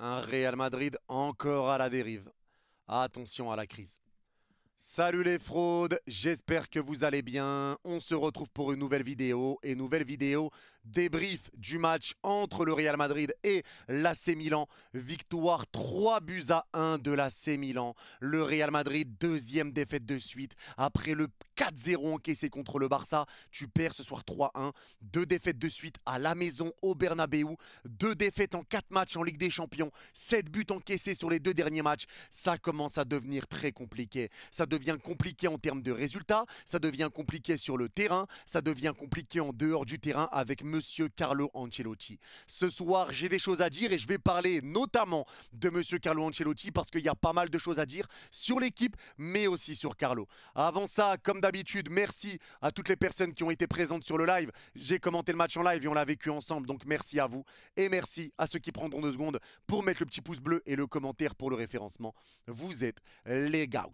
Un Real Madrid encore à la dérive. Attention à la crise. Salut les fraudes, j'espère que vous allez bien. On se retrouve pour une nouvelle vidéo. Et nouvelle vidéo débrief du match entre le Real Madrid et l'AC Milan. Victoire 3-1 de l'AC Milan. Le Real Madrid, deuxième défaite de suite. Après le 4-0 encaissé contre le Barça, tu perds ce soir 3-1. Deux défaites de suite à la maison au Bernabeu. Deux défaites en 4 matchs en Ligue des Champions. 7 buts encaissés sur les 2 derniers matchs. Ça commence à devenir très compliqué. Ça devient compliqué en termes de résultats, ça devient compliqué sur le terrain, ça devient compliqué en dehors du terrain avec Monsieur Carlo Ancelotti. Ce soir, j'ai des choses à dire et je vais parler notamment de Monsieur Carlo Ancelotti parce qu'il y a pas mal de choses à dire sur l'équipe, mais aussi sur Carlo. Avant ça, comme d'habitude, merci à toutes les personnes qui ont été présentes sur le live. J'ai commenté le match en live et on l'a vécu ensemble, donc merci à vous. Et merci à ceux qui prendront 2 secondes pour mettre le petit pouce bleu et le commentaire pour le référencement. Vous êtes les gouts.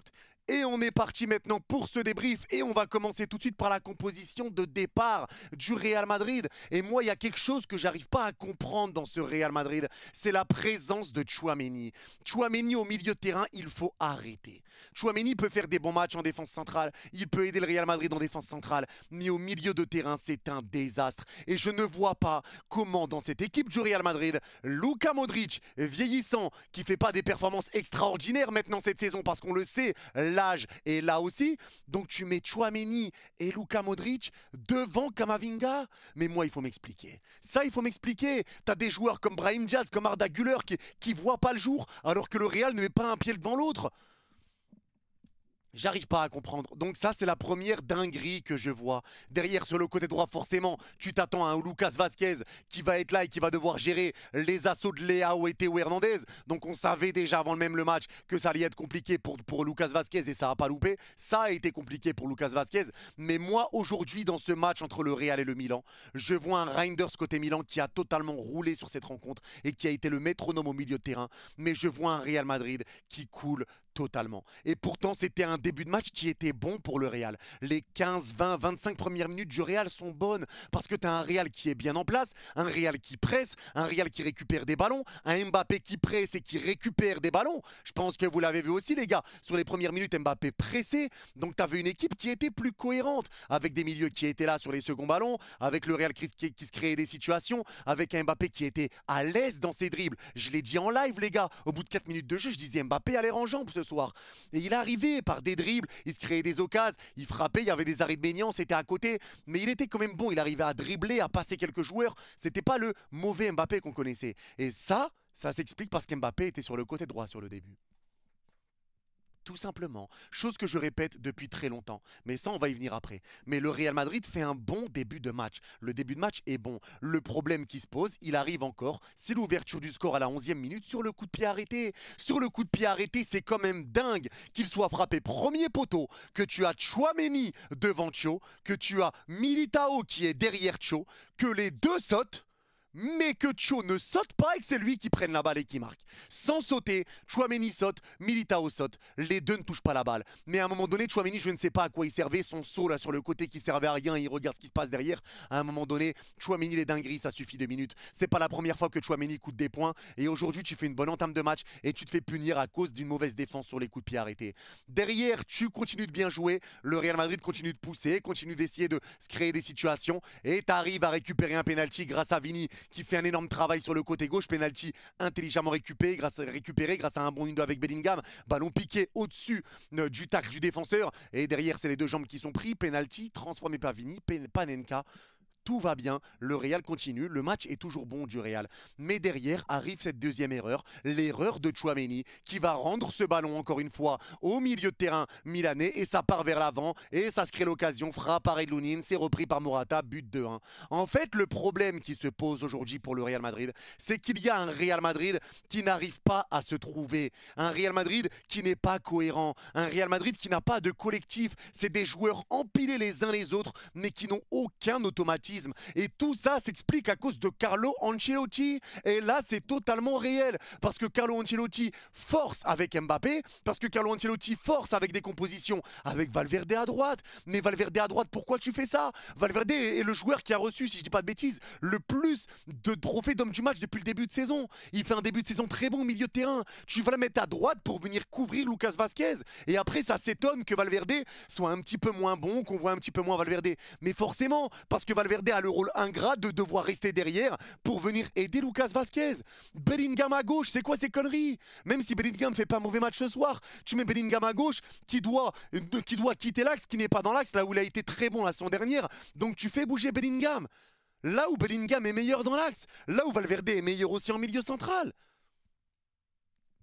Et on est parti maintenant pour ce débrief et on va commencer tout de suite par la composition de départ du Real Madrid. Et moi, il y a quelque chose que j'arrive pas à comprendre dans ce Real Madrid, c'est la présence de Tchouaméni. Tchouaméni au milieu de terrain, il faut arrêter. Tchouaméni peut faire des bons matchs en défense centrale, il peut aider le Real Madrid en défense centrale, mais au milieu de terrain, c'est un désastre. Et je ne vois pas comment dans cette équipe du Real Madrid, Luka Modric, vieillissant, qui fait pas des performances extraordinaires maintenant cette saison parce qu'on le sait, l'âge est là aussi. Donc tu mets Tchouaméni et Luka Modric devant Camavinga. Mais moi, il faut m'expliquer. Ça, il faut m'expliquer. Tu as des joueurs comme Brahim Diaz, comme Arda Güler qui voient pas le jour alors que le Real ne met pas un pied devant l'autre. J'arrive pas à comprendre. Donc ça, c'est la première dinguerie que je vois. Derrière, sur le côté droit, forcément, tu t'attends à un Lucas Vazquez qui va être là et qui va devoir gérer les assauts de Leao et Théo Hernandez. Donc on savait déjà avant même le match que ça allait être compliqué pour Lucas Vazquez et ça n'a pas loupé. Ça a été compliqué pour Lucas Vazquez. Mais moi, aujourd'hui, dans ce match entre le Real et le Milan, je vois un Reinders côté Milan qui a totalement roulé sur cette rencontre et qui a été le métronome au milieu de terrain. Mais je vois un Real Madrid qui coule totalement. Et pourtant, c'était un début de match qui était bon pour le Real. Les 15, 20, 25 premières minutes du Real sont bonnes parce que tu as un Real qui est bien en place, un Real qui presse, un Real qui récupère des ballons, un Mbappé qui presse et qui récupère des ballons. Je pense que vous l'avez vu aussi, les gars. Sur les premières minutes, Mbappé pressé. Donc, tu avais une équipe qui était plus cohérente avec des milieux qui étaient là sur les seconds ballons, avec le Real qui se créait des situations, avec un Mbappé qui était à l'aise dans ses dribbles. Je l'ai dit en live, les gars. Au bout de 4 minutes de jeu, je disais Mbappé a l'air en jambes ce soir. Et il arrivait par des dribbles, il se créait des occasions, il frappait, il y avait des arrêts de Maignan, c'était à côté, mais il était quand même bon, il arrivait à dribbler, à passer quelques joueurs, c'était pas le mauvais Mbappé qu'on connaissait. Et ça s'explique parce qu'Mbappé était sur le côté droit sur le début. Tout simplement. Chose que je répète depuis très longtemps. Mais ça, on va y venir après. Mais le Real Madrid fait un bon début de match. Le début de match est bon. Le problème qui se pose, il arrive encore, c'est l'ouverture du score à la 11e minute sur le coup de pied arrêté. Sur le coup de pied arrêté, c'est quand même dingue qu'il soit frappé premier poteau, que tu as Tchouaméni devant Tcho, que tu as Militao qui est derrière Tcho, que les deux sautent. Mais que Tcho ne saute pas et que c'est lui qui prenne la balle et qui marque. Sans sauter, Tchouaméni saute, Militao saute. Les deux ne touchent pas la balle. Mais à un moment donné, Tchouaméni, je ne sais pas à quoi il servait. Son saut là sur le côté qui servait à rien, il regarde ce qui se passe derrière. À un moment donné, Tchouaméni, les dingueries, ça suffit 2 minutes. C'est pas la première fois que Tchouaméni coûte des points. Et aujourd'hui, tu fais une bonne entame de match et tu te fais punir à cause d'une mauvaise défense sur les coups de pied arrêtés. Derrière, tu continues de bien jouer. Le Real Madrid continue de pousser, continue d'essayer de se créer des situations. Et tu arrives à récupérer un penalty grâce à Vini qui fait un énorme travail sur le côté gauche, penalty intelligemment récupéré grâce à un bon 1-2 avec Bellingham, ballon piqué au-dessus du tacle du défenseur et derrière c'est les deux jambes qui sont pris, penalty transformé par Vini, Panenka. Tout va bien, le Real continue, le match est toujours bon du Real. Mais derrière arrive cette deuxième erreur, l'erreur de Tchouaméni qui va rendre ce ballon encore une fois au milieu de terrain milanais et ça part vers l'avant et ça se crée l'occasion, frappe par Edlounin, c'est repris par Morata, but 2-1. En fait, le problème qui se pose aujourd'hui pour le Real Madrid, c'est qu'il y a un Real Madrid qui n'arrive pas à se trouver, un Real Madrid qui n'est pas cohérent, un Real Madrid qui n'a pas de collectif, c'est des joueurs empilés les uns les autres mais qui n'ont aucun automatisme. automatismes. Et tout ça s'explique à cause de Carlo Ancelotti. Et là, c'est totalement réel. Parce que Carlo Ancelotti force avec Mbappé, parce que Carlo Ancelotti force avec des compositions avec Valverde à droite. Mais Valverde à droite, pourquoi tu fais ça? Valverde est le joueur qui a reçu, si je dis pas de bêtises, le plus de trophées d'homme du match depuis le début de saison. Il fait un début de saison très bon au milieu de terrain. Tu vas le mettre à droite pour venir couvrir Lucas Vazquez. Et après, ça s'étonne que Valverde soit un petit peu moins bon, qu'on voit un petit peu moins Valverde. Mais forcément, parce que Valverde a le rôle ingrat de devoir rester derrière pour venir aider Lucas Vazquez. Bellingham à gauche, c'est quoi ces conneries? Même si Bellingham fait pas un mauvais match ce soir, tu mets Bellingham à gauche qui doit quitter l'axe, qui n'est pas dans l'axe, là où il a été très bon la saison dernière. Donc tu fais bouger Bellingham. Là où Bellingham est meilleur dans l'axe, là où Valverde est meilleur aussi en milieu central.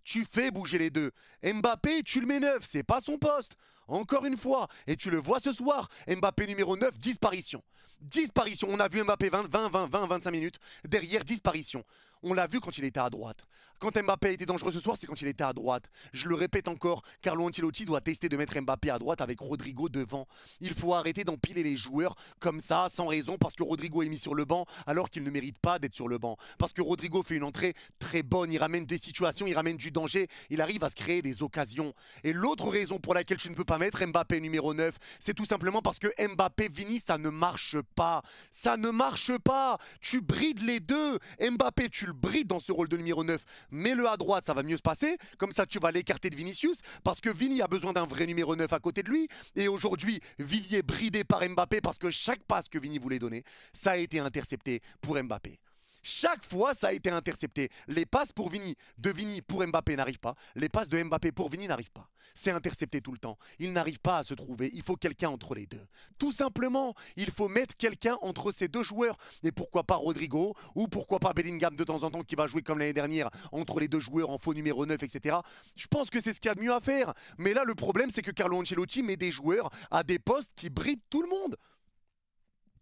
Tu fais bouger les deux. Mbappé, tu le mets neuf, c'est pas son poste. Encore une fois, et tu le vois ce soir, Mbappé numéro 9, disparition. Disparition. On a vu Mbappé 25 minutes. Derrière, disparition. On l'a vu quand il était à droite. Quand Mbappé a été dangereux ce soir, c'est quand il était à droite. Je le répète encore, Carlo Ancelotti doit tester de mettre Mbappé à droite avec Rodrigo devant. Il faut arrêter d'empiler les joueurs comme ça, sans raison, parce que Rodrigo est mis sur le banc, alors qu'il ne mérite pas d'être sur le banc. Parce que Rodrigo fait une entrée très bonne, il ramène des situations, il ramène du danger, il arrive à se créer des occasions. Et l'autre raison pour laquelle tu ne peux pas mettre Mbappé numéro 9, c'est tout simplement parce que Mbappé, Vini, ça ne marche pas. Ça ne marche pas. Tu brides les deux. Mbappé, tu le brides dans ce rôle de numéro 9. Mets-le à droite, ça va mieux se passer. Comme ça, tu vas l'écarter de Vinicius. Parce que Vini a besoin d'un vrai numéro 9 à côté de lui. Et aujourd'hui, Villiers bridé par Mbappé parce que chaque passe que Vini voulait donner, ça a été intercepté pour Mbappé. Chaque fois, ça a été intercepté. Les passes pour Vini, de Vini pour Mbappé n'arrivent pas. Les passes de Mbappé pour Vini n'arrivent pas. C'est intercepté tout le temps. Il n'arrive pas à se trouver. Il faut quelqu'un entre les deux. Tout simplement, il faut mettre quelqu'un entre ces deux joueurs. Et pourquoi pas Rodrigo ou pourquoi pas Bellingham de temps en temps qui va jouer comme l'année dernière entre les deux joueurs en faux numéro 9, etc. Je pense que c'est ce qu'il y a de mieux à faire. Mais là, le problème, c'est que Carlo Ancelotti met des joueurs à des postes qui brident tout le monde.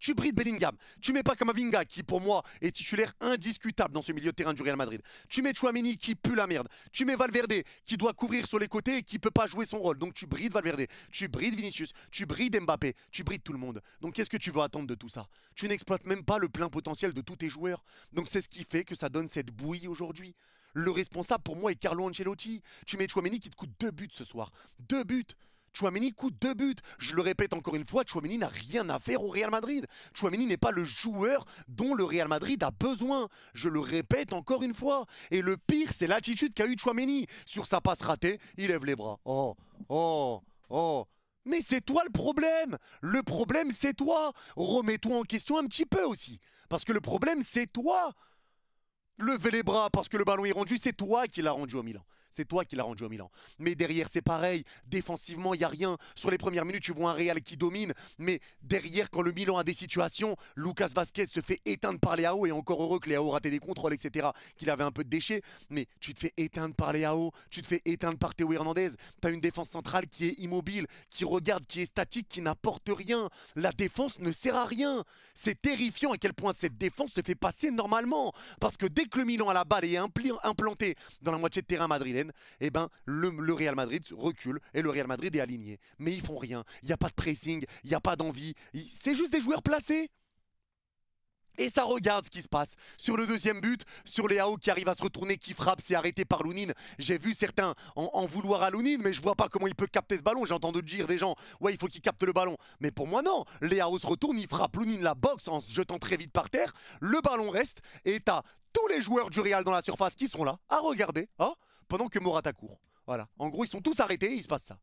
Tu brides Bellingham. Tu mets pas Camavinga qui pour moi est titulaire indiscutable dans ce milieu de terrain du Real Madrid. Tu mets Tchouaméni qui pue la merde. Tu mets Valverde qui doit couvrir sur les côtés et qui peut pas jouer son rôle. Donc tu brides Valverde. Tu brides Vinicius. Tu brides Mbappé. Tu brides tout le monde. Donc qu'est-ce que tu veux attendre de tout ça? Tu n'exploites même pas le plein potentiel de tous tes joueurs. Donc c'est ce qui fait que ça donne cette bouillie aujourd'hui. Le responsable pour moi est Carlo Ancelotti. Tu mets Tchouaméni qui te coûte 2 buts ce soir. 2 buts. Tchouaméni coûte 2 buts. Je le répète encore une fois, Tchouaméni n'a rien à faire au Real Madrid. Tchouaméni n'est pas le joueur dont le Real Madrid a besoin. Je le répète encore une fois. Et le pire, c'est l'attitude qu'a eu Tchouaméni. Sur sa passe ratée, il lève les bras. Oh, oh, oh. Mais c'est toi le problème. Le problème, c'est toi. Remets-toi en question un petit peu aussi. Parce que le problème, c'est toi. Levez les bras parce que le ballon est rendu, c'est toi qui l'as rendu au Milan. C'est toi qui l'as rendu au Milan. Mais derrière, c'est pareil. Défensivement, il n'y a rien. Sur les premières minutes, tu vois un Real qui domine. Mais derrière, quand le Milan a des situations, Lucas Vazquez se fait éteindre par Leao. Et encore heureux que Leao ratait des contrôles, etc. Qu'il avait un peu de déchets. Mais tu te fais éteindre par Leao. Tu te fais éteindre par Théo Hernandez. Tu as une défense centrale qui est immobile, qui regarde, qui est statique, qui n'apporte rien. La défense ne sert à rien. C'est terrifiant à quel point cette défense se fait passer normalement. Parce que dès que le Milan a la balle et est implanté dans la moitié de terrain madrilène, eh ben, le Real Madrid recule et le Real Madrid est aligné. Mais ils font rien. Il n'y a pas de pressing, il n'y a pas d'envie. C'est juste des joueurs placés. Et ça regarde ce qui se passe. Sur le deuxième but, sur Leao qui arrive à se retourner, qui frappe, c'est arrêté par Lounine. J'ai vu certains en vouloir à Lounine, mais je vois pas comment il peut capter ce ballon. J'ai entendu dire des gens, ouais, il faut qu'il capte le ballon. Mais pour moi, non. Leao se retourne, il frappe Lounine la boxe en se jetant très vite par terre. Le ballon reste et t'as tous les joueurs du Real dans la surface qui sont là à regarder, hein, pendant que Morata court. Voilà. En gros, ils sont tous arrêtés et il se passe ça.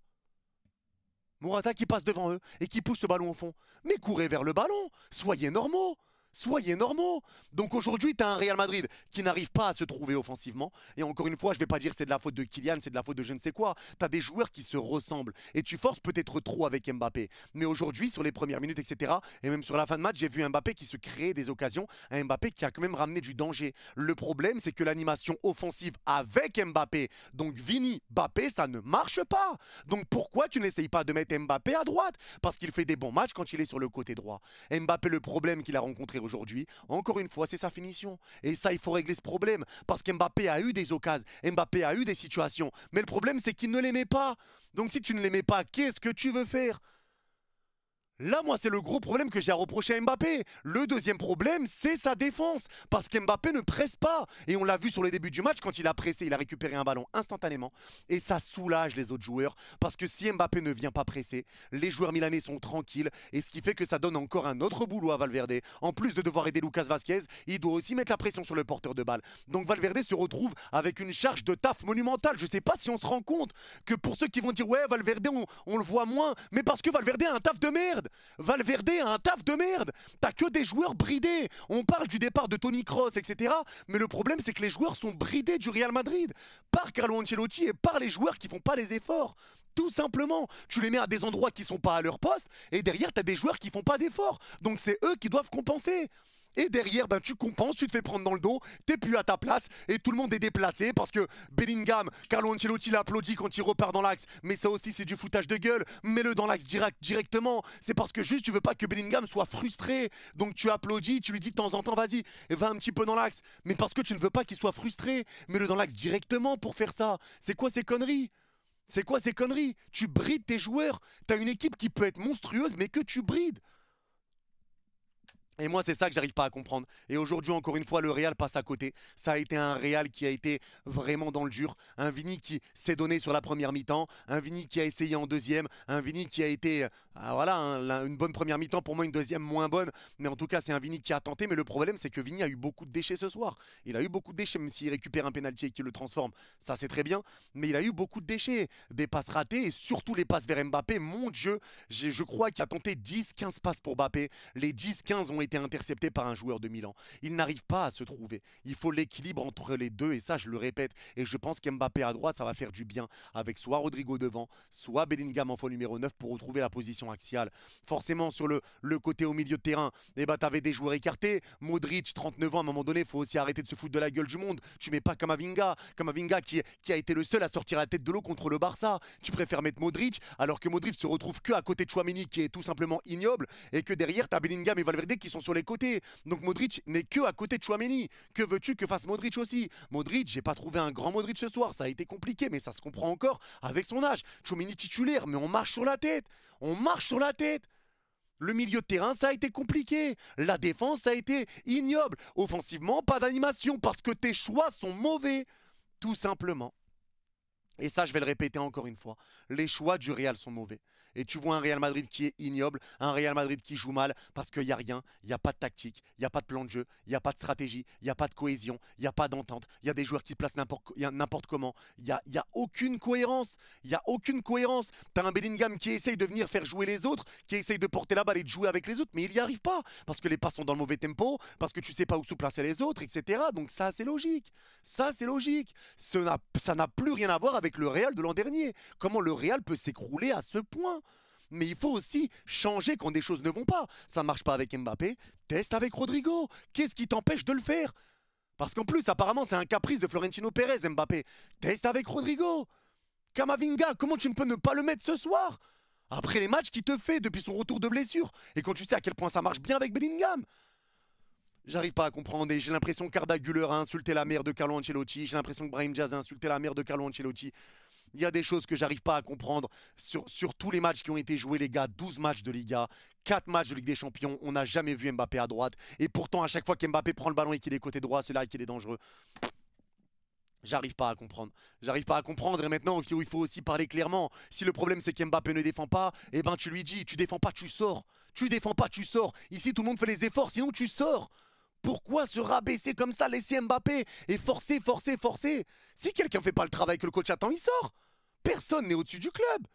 Morata qui passe devant eux et qui pousse le ballon au fond. Mais courez vers le ballon. Soyez normaux. Soyez normaux. Donc aujourd'hui, tu as un Real Madrid qui n'arrive pas à se trouver offensivement. Et encore une fois, je ne vais pas dire c'est de la faute de Kylian, c'est de la faute de je ne sais quoi. Tu as des joueurs qui se ressemblent. Et tu forces peut-être trop avec Mbappé. Mais aujourd'hui, sur les premières minutes, etc., et même sur la fin de match, j'ai vu Mbappé qui se créait des occasions. Un Mbappé qui a quand même ramené du danger. Le problème, c'est que l'animation offensive avec Mbappé, donc Vini, Mbappé, ça ne marche pas. Donc pourquoi tu n'essayes pas de mettre Mbappé à droite? Parce qu'il fait des bons matchs quand il est sur le côté droit. Mbappé, le problème qu'il a rencontré aujourd'hui, encore une fois, c'est sa finition. Et ça, il faut régler ce problème. Parce qu'Mbappé a eu des occasions, Mbappé a eu des situations. Mais le problème, c'est qu'il ne les met pas. Donc si tu ne les mets pas, qu'est-ce que tu veux faire? Là, moi, c'est le gros problème que j'ai à reprocher à Mbappé. Le deuxième problème, c'est sa défense. Parce qu'Mbappé ne presse pas. Et on l'a vu sur les débuts du match, quand il a pressé, il a récupéré un ballon instantanément. Et ça soulage les autres joueurs. Parce que si Mbappé ne vient pas presser, les joueurs milanais sont tranquilles. Et ce qui fait que ça donne encore un autre boulot à Valverde. En plus de devoir aider Lucas Vazquez, il doit aussi mettre la pression sur le porteur de balle. Donc Valverde se retrouve avec une charge de taf monumentale. Je ne sais pas si on se rend compte que pour ceux qui vont dire ouais, Valverde, on le voit moins. Mais parce que Valverde a un taf de merde. Valverde a un taf de merde. T'as que des joueurs bridés. On parle du départ de Toni Kroos, etc. Mais le problème, c'est que les joueurs sont bridés du Real Madrid par Carlo Ancelotti et par les joueurs qui font pas les efforts. Tout simplement, tu les mets à des endroits qui sont pas à leur poste et derrière, tu as des joueurs qui font pas d'efforts. Donc c'est eux qui doivent compenser. Et derrière, ben, tu compenses, tu te fais prendre dans le dos, t'es plus à ta place et tout le monde est déplacé parce que Bellingham, Carlo Ancelotti l'applaudit quand il repart dans l'axe. Mais ça aussi, c'est du foutage de gueule. Mets-le dans l'axe directement. C'est parce que juste, tu veux pas que Bellingham soit frustré. Donc tu applaudis, tu lui dis de temps en temps, vas-y, va un petit peu dans l'axe. Mais parce que tu ne veux pas qu'il soit frustré, mets-le dans l'axe directement pour faire ça. C'est quoi ces conneries ? C'est quoi ces conneries ? Tu brides tes joueurs. T'as une équipe qui peut être monstrueuse, mais que tu brides. Et moi, c'est ça que j'arrive pas à comprendre. Et aujourd'hui, encore une fois, le Real passe à côté. Ça a été un Real qui a été vraiment dans le dur. Un Vini qui s'est donné sur la première mi-temps. Un Vini qui a essayé en deuxième. Un Vini qui a été, voilà, une bonne première mi-temps. Pour moi, une deuxième moins bonne. Mais en tout cas, c'est un Vini qui a tenté. Mais le problème, c'est que Vini a eu beaucoup de déchets ce soir. Il a eu beaucoup de déchets, même s'il récupère un pénalty et qu'il le transforme. Ça, c'est très bien. Mais il a eu beaucoup de déchets. Des passes ratées et surtout les passes vers Mbappé. Mon Dieu, je crois qu'il a tenté 10-15 passes pour Mbappé. Les 10-15 ont été intercepté par un joueur de Milan. Il n'arrive pas à se trouver. Il faut l'équilibre entre les deux et ça, je le répète. Et je pense qu'Mbappé à droite, ça va faire du bien avec soit Rodrigo devant, soit Bellingham en faux numéro 9 pour retrouver la position axiale. Forcément, sur le côté au milieu de terrain, eh ben, tu avais des joueurs écartés. Modric, 39 ans, à un moment donné, il faut aussi arrêter de se foutre de la gueule du monde. Tu mets pas Camavinga qui a été le seul à sortir la tête de l'eau contre le Barça. Tu préfères mettre Modric alors que Modric se retrouve que à côté de Tchouaméni qui est tout simplement ignoble et que derrière, tu as Bellingham et Valverde qui sont sur les côtés. Donc Modric n'est que à côté de Tchouaméni. Que veux-tu que fasse Modric aussi? Modric, j'ai pas trouvé un grand Modric ce soir. Ça a été compliqué, mais ça se comprend encore avec son âge. Tchouaméni titulaire, mais on marche sur la tête. On marche sur la tête. Le milieu de terrain, ça a été compliqué. La défense, ça a été ignoble. Offensivement, pas d'animation parce que tes choix sont mauvais. Tout simplement. Et ça, je vais le répéter encore une fois. Les choix du Real sont mauvais. Et tu vois un Real Madrid qui est ignoble, un Real Madrid qui joue mal parce qu'il n'y a rien, il n'y a pas de tactique, il n'y a pas de plan de jeu, il n'y a pas de stratégie, il n'y a pas de cohésion, il n'y a pas d'entente, il y a des joueurs qui se placent n'importe comment, il n'y a aucune cohérence, il n'y a aucune cohérence. Tu as un Bellingham qui essaye de venir faire jouer les autres, qui essaye de porter la balle et de jouer avec les autres, mais il n'y arrive pas parce que les passes sont dans le mauvais tempo, parce que tu ne sais pas où se placer les autres, etc. Donc ça, c'est logique. Ça, c'est logique. Ça n'a plus rien à voir avec le Real de l'an dernier. Comment le Real peut s'écrouler à ce point? Mais il faut aussi changer quand des choses ne vont pas. Ça ne marche pas avec Mbappé, teste avec Rodrigo. Qu'est-ce qui t'empêche de le faire? Parce qu'en plus, apparemment, c'est un caprice de Florentino Pérez, Mbappé. Teste avec Rodrigo. Camavinga, comment tu ne peux ne pas le mettre ce soir? Après les matchs qu'il te fait depuis son retour de blessure. Et quand tu sais à quel point ça marche bien avec Bellingham. J'arrive pas à comprendre et j'ai l'impression qu'Arda Güler a insulté la mère de Carlo Ancelotti. J'ai l'impression que Brahim Diaz a insulté la mère de Carlo Ancelotti. Il y a des choses que j'arrive pas à comprendre sur tous les matchs qui ont été joués, les gars. 12 matchs de Liga, 4 matchs de Ligue des Champions. On n'a jamais vu Mbappé à droite. Et pourtant, à chaque fois qu'Mbappé prend le ballon et qu'il est côté droit, c'est là qu'il est dangereux. J'arrive pas à comprendre. J'arrive pas à comprendre. Et maintenant, il faut aussi parler clairement. Si le problème, c'est qu'Mbappé ne défend pas, eh ben tu lui dis, tu défends pas, tu sors. Tu défends pas, tu sors. Ici, tout le monde fait les efforts, sinon tu sors. Pourquoi se rabaisser comme ça, laisser Mbappé et forcer? Si quelqu'un fait pas le travail que le coach attend, il sort. Personne n'est au-dessus du club.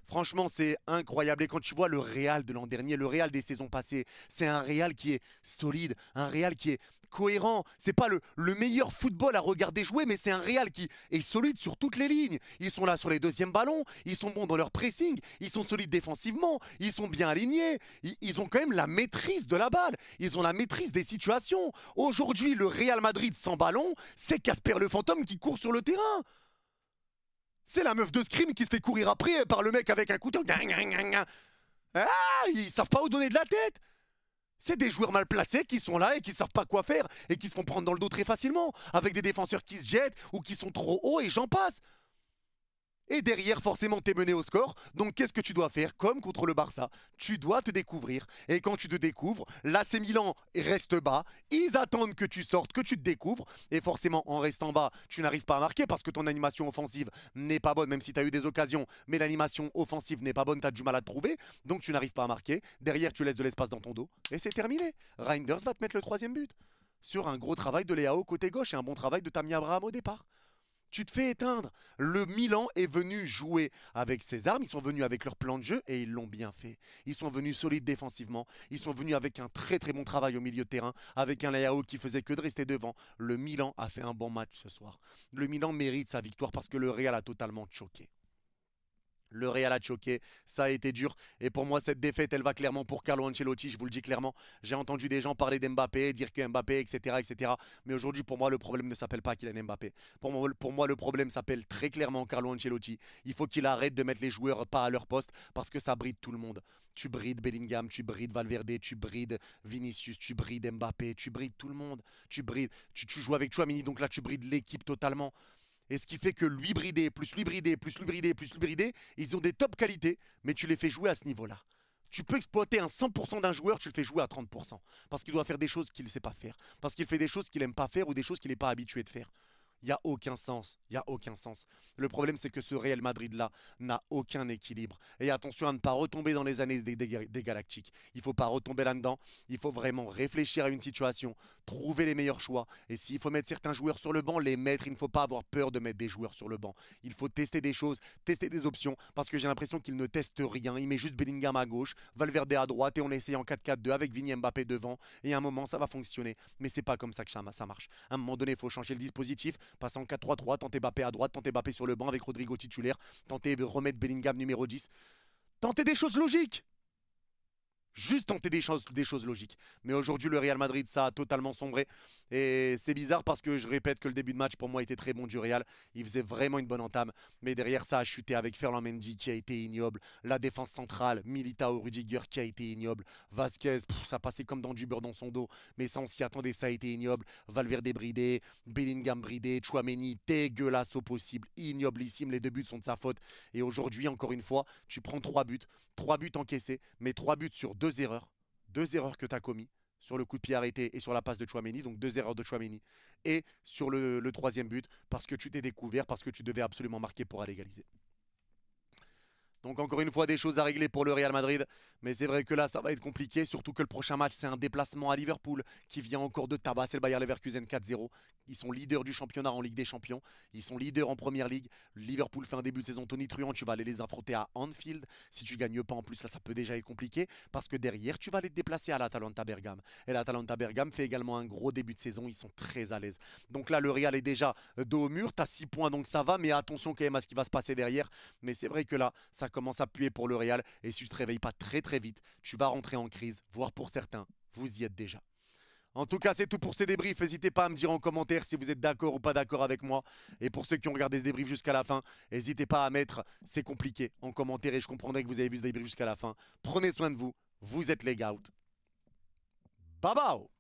Franchement, c'est incroyable. Et quand tu vois le Real de l'an dernier, le Real des saisons passées, c'est un Real qui est solide, un Real qui est cohérent. C'est pas le meilleur football à regarder jouer, mais c'est un Real qui est solide sur toutes les lignes. Ils sont là sur les deuxièmes ballons, ils sont bons dans leur pressing, ils sont solides défensivement, ils sont bien alignés, ils ont quand même la maîtrise de la balle, ils ont la maîtrise des situations. Aujourd'hui, le Real Madrid sans ballon, c'est Casper le fantôme qui court sur le terrain. C'est la meuf de Scream qui se fait courir après par le mec avec un couteau. Ah, ils savent pas où donner de la tête. C'est des joueurs mal placés qui sont là et qui savent pas quoi faire et qui se font prendre dans le dos très facilement avec des défenseurs qui se jettent ou qui sont trop hauts et j'en passe. Et derrière, forcément, tu es mené au score. Donc, qu'est-ce que tu dois faire? Comme contre le Barça, tu dois te découvrir. Et quand tu te découvres, l'AC Milan reste bas. Ils attendent que tu sortes, que tu te découvres. Et forcément, en restant bas, tu n'arrives pas à marquer parce que ton animation offensive n'est pas bonne, même si tu as eu des occasions. Mais l'animation offensive n'est pas bonne, tu as du mal à te trouver. Donc, tu n'arrives pas à marquer. Derrière, tu laisses de l'espace dans ton dos. Et c'est terminé. Reinders va te mettre le troisième but. Sur un gros travail de Leao côté gauche et un bon travail de Tammy Abraham au départ. Tu te fais éteindre. Le Milan est venu jouer avec ses armes. Ils sont venus avec leur plan de jeu et ils l'ont bien fait. Ils sont venus solides défensivement. Ils sont venus avec un très très bon travail au milieu de terrain. Avec un Leao qui faisait que de rester devant. Le Milan a fait un bon match ce soir. Le Milan mérite sa victoire parce que le Real a totalement choqué. Le Real a choqué, ça a été dur. Et pour moi, cette défaite, elle va clairement pour Carlo Ancelotti, je vous le dis clairement. J'ai entendu des gens parler d'Mbappé, dire que Mbappé, etc. etc. Mais aujourd'hui, pour moi, le problème ne s'appelle pas Kylian Mbappé. Pour moi, le problème s'appelle très clairement Carlo Ancelotti. Il faut qu'il arrête de mettre les joueurs pas à leur poste parce que ça bride tout le monde. Tu brides Bellingham, tu brides Valverde, tu brides Vinicius, tu brides Mbappé, tu brides tout le monde. Tu joues avec Tchouaméni, donc là, tu brides l'équipe totalement. Et ce qui fait que lui bridé, plus lui bridé, plus lui bridé, plus lui bridé, ils ont des top qualités, mais tu les fais jouer à ce niveau-là. Tu peux exploiter un 100% d'un joueur, tu le fais jouer à 30%. Parce qu'il doit faire des choses qu'il ne sait pas faire. Parce qu'il fait des choses qu'il n'aime pas faire ou des choses qu'il n'est pas habitué de faire. Il n'y a aucun sens. Il n'y a aucun sens. Le problème, c'est que ce Real Madrid-là n'a aucun équilibre. Et attention à ne pas retomber dans les années des Galactiques. Il ne faut pas retomber là-dedans. Il faut vraiment réfléchir à une situation, trouver les meilleurs choix. Et s'il faut mettre certains joueurs sur le banc, les mettre. Il ne faut pas avoir peur de mettre des joueurs sur le banc. Il faut tester des choses, tester des options. Parce que j'ai l'impression qu'il ne teste rien. Il met juste Bellingham à gauche, Valverde à droite et on essaye en 4-4-2 avec Vini Mbappé devant. Et à un moment, ça va fonctionner. Mais c'est pas comme ça que ça marche. À un moment donné, il faut changer le dispositif. Passer en 4-3-3, tenter Mbappé à droite, tenter Mbappé sur le banc avec Rodrigo titulaire, tenter de remettre Bellingham numéro 10. Tenter des choses logiques. Juste tenter des choses logiques. Mais aujourd'hui, le Real Madrid, ça a totalement sombré. Et c'est bizarre parce que je répète que le début de match, pour moi, était très bon du Real. Il faisait vraiment une bonne entame. Mais derrière, ça a chuté avec Ferland Mendy qui a été ignoble. La défense centrale, Militao, Rudiger qui a été ignoble. Vasquez, ça passait comme dans du beurre dans son dos. Mais ça, on s'y attendait, ça a été ignoble. Valverde bridé, Bellingham bridé, Tchouaméni dégueulasse au possible. Ignoblissime, les deux buts sont de sa faute. Et aujourd'hui, encore une fois, tu prends 3 buts. 3 buts encaissés, mais 3 buts sur 2 erreurs. 2 erreurs que tu as commis sur le coup de pied arrêté et sur la passe de Tchouaméni, donc 2 erreurs de Tchouaméni. Et sur le troisième but, parce que tu t'es découvert, parce que tu devais absolument marquer pour aller égaliser. Donc encore une fois, des choses à régler pour le Real Madrid. Mais c'est vrai que là, ça va être compliqué. Surtout que le prochain match, c'est un déplacement à Liverpool qui vient encore de tabasser le Bayer Leverkusen 4-0. Ils sont leaders du championnat en Ligue des Champions. Ils sont leaders en Première Ligue. Liverpool fait un début de saison tonitruant. Tu vas aller les affronter à Anfield. Si tu gagnes pas en plus, là, ça peut déjà être compliqué. Parce que derrière, tu vas aller te déplacer à l'Atalanta Bergame. Et l'Atalanta Bergame fait également un gros début de saison. Ils sont très à l'aise. Donc là, le Real est déjà dos au mur. Tu as 6 points, donc ça va. Mais attention quand même à ce qui va se passer derrière. Mais c'est vrai que là, ça commence à puer pour le Real. Et si tu te réveilles pas très très vite, tu vas rentrer en crise. Voire pour certains, vous y êtes déjà. En tout cas, c'est tout pour ces débriefs. N'hésitez pas à me dire en commentaire si vous êtes d'accord ou pas d'accord avec moi. Et pour ceux qui ont regardé ce débrief jusqu'à la fin, n'hésitez pas à mettre c'est compliqué en commentaire et je comprendrai que vous avez vu ce débrief jusqu'à la fin. Prenez soin de vous. Vous êtes les gouts. Bye bye.